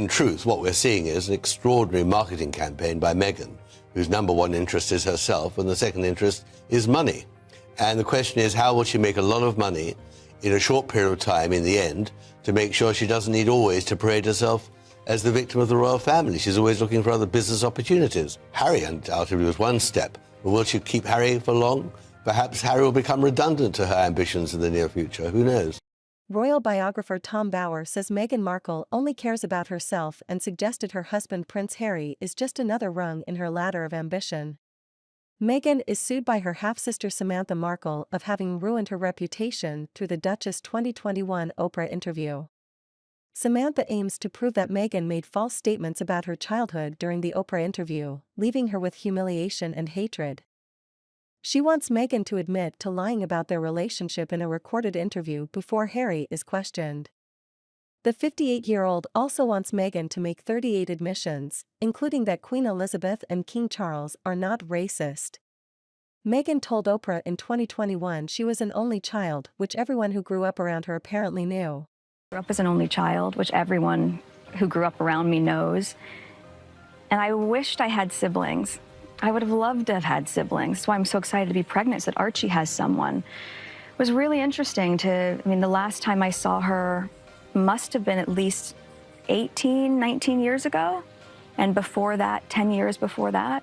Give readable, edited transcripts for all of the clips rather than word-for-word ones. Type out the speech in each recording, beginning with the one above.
In truth, what we're seeing is an extraordinary marketing campaign by Meghan, whose number one interest is herself, and the second interest is money. And the question is, how will she make a lot of money in a short period of time in the end to make sure she doesn't need always to parade herself as the victim of the royal family? She's always looking for other business opportunities. Harry undoubtedly was one step, but will she keep Harry for long? Perhaps Harry will become redundant to her ambitions in the near future. Who knows? Royal biographer Tom Bower says Meghan Markle only cares about herself and suggested her husband Prince Harry is just another rung in her ladder of ambition. Meghan is sued by her half-sister Samantha Markle of having ruined her reputation through the Duchess' 2021 Oprah interview. Samantha aims to prove that Meghan made false statements about her childhood during the Oprah interview, leaving her with humiliation and hatred. She wants Meghan to admit to lying about their relationship in a recorded interview before Harry is questioned. The 58-year-old also wants Meghan to make 38 admissions, including that Queen Elizabeth and King Charles are not racist. Meghan told Oprah in 2021 she was an only child, which everyone who grew up around her apparently knew. I grew up as an only child, which everyone who grew up around me knows. And I wished I had siblings. I would have loved to have had siblings. That's why I'm so excited to be pregnant, so that Archie has someone. It was really interesting the last time I saw her must have been at least 18, 19 years ago. And before that, 10 years before that.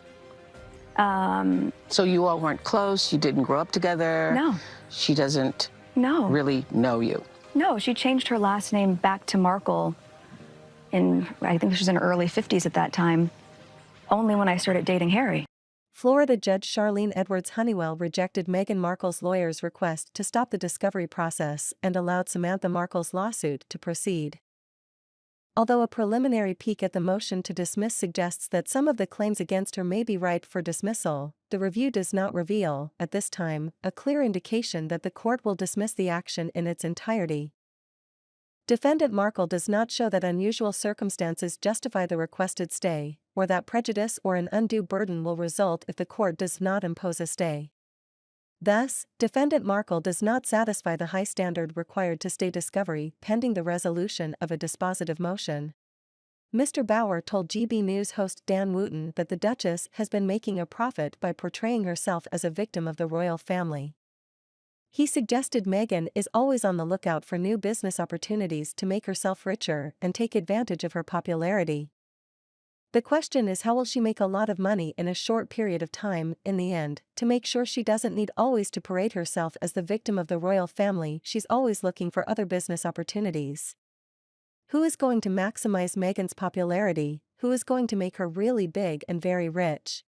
So you all weren't close? You didn't grow up together? No. She doesn't No. really know you? No, she changed her last name back to Markle in, I think she was in her early 50s at that time, only when I started dating Harry. Florida Judge Charlene Edwards Honeywell rejected Meghan Markle's lawyer's request to stop the discovery process and allowed Samantha Markle's lawsuit to proceed. Although a preliminary peek at the motion to dismiss suggests that some of the claims against her may be ripe for dismissal, the review does not reveal, at this time, a clear indication that the court will dismiss the action in its entirety. Defendant Markle does not show that unusual circumstances justify the requested stay, or that prejudice or an undue burden will result if the court does not impose a stay. Thus, Defendant Markle does not satisfy the high standard required to stay discovery pending the resolution of a dispositive motion. Mr. Bower told GB News host Dan Wooten that the Duchess has been making a profit by portraying herself as a victim of the royal family. He suggested Meghan is always on the lookout for new business opportunities to make herself richer and take advantage of her popularity. The question is, how will she make a lot of money in a short period of time, in the end, to make sure she doesn't need always to parade herself as the victim of the royal family? She's always looking for other business opportunities. Who is going to maximize Meghan's popularity? Who is going to make her really big and very rich?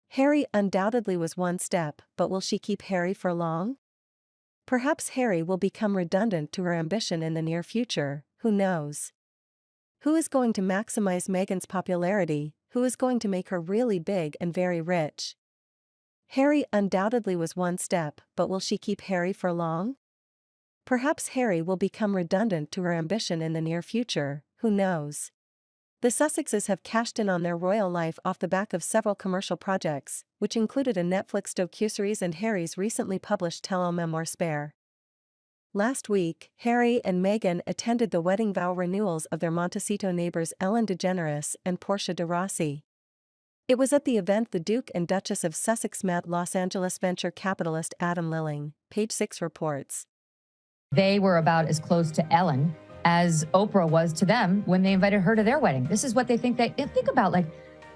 Harry undoubtedly was one step, but will she keep Harry for long? Perhaps Harry will become redundant to her ambition in the near future, who knows? Who is going to maximize Meghan's popularity? Who is going to make her really big and very rich? Harry undoubtedly was one step, but will she keep Harry for long? Perhaps Harry will become redundant to her ambition in the near future, who knows? The Sussexes have cashed in on their royal life off the back of several commercial projects, which included a Netflix docuseries and Harry's recently published tele-memoir Spare. Last week, Harry and Meghan attended the wedding vow renewals of their Montecito neighbors Ellen DeGeneres and Portia de Rossi. It was at the event the Duke and Duchess of Sussex met Los Angeles venture capitalist Adam Lilling, Page 6 reports. They were about as close to Ellen as Oprah was to them when they invited her to their wedding. This is what they think about, like,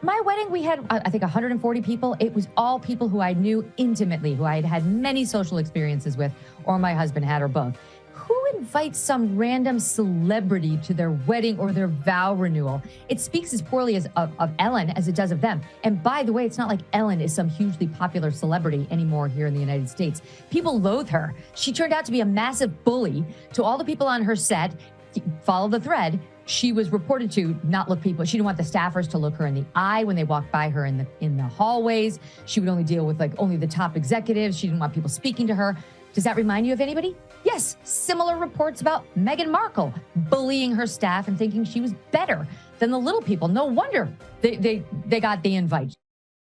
my wedding, we had, I think, 140 people. It was all people who I knew intimately, who I had had many social experiences with, or my husband had, or both. Who invites some random celebrity to their wedding or their vow renewal? It speaks as poorly of Ellen as it does of them. And by the way, it's not like Ellen is some hugely popular celebrity anymore here in the United States. People loathe her. She turned out to be a massive bully to all the people on her set. Follow the thread. She was reported to not look people. She didn't want the staffers to look her in the eye when they walked by her in the hallways. She would only deal with only the top executives. She didn't want people speaking to her. Does that remind you of anybody? Yes, similar reports about Meghan Markle bullying her staff and thinking she was better than the little people. No wonder they got the invite.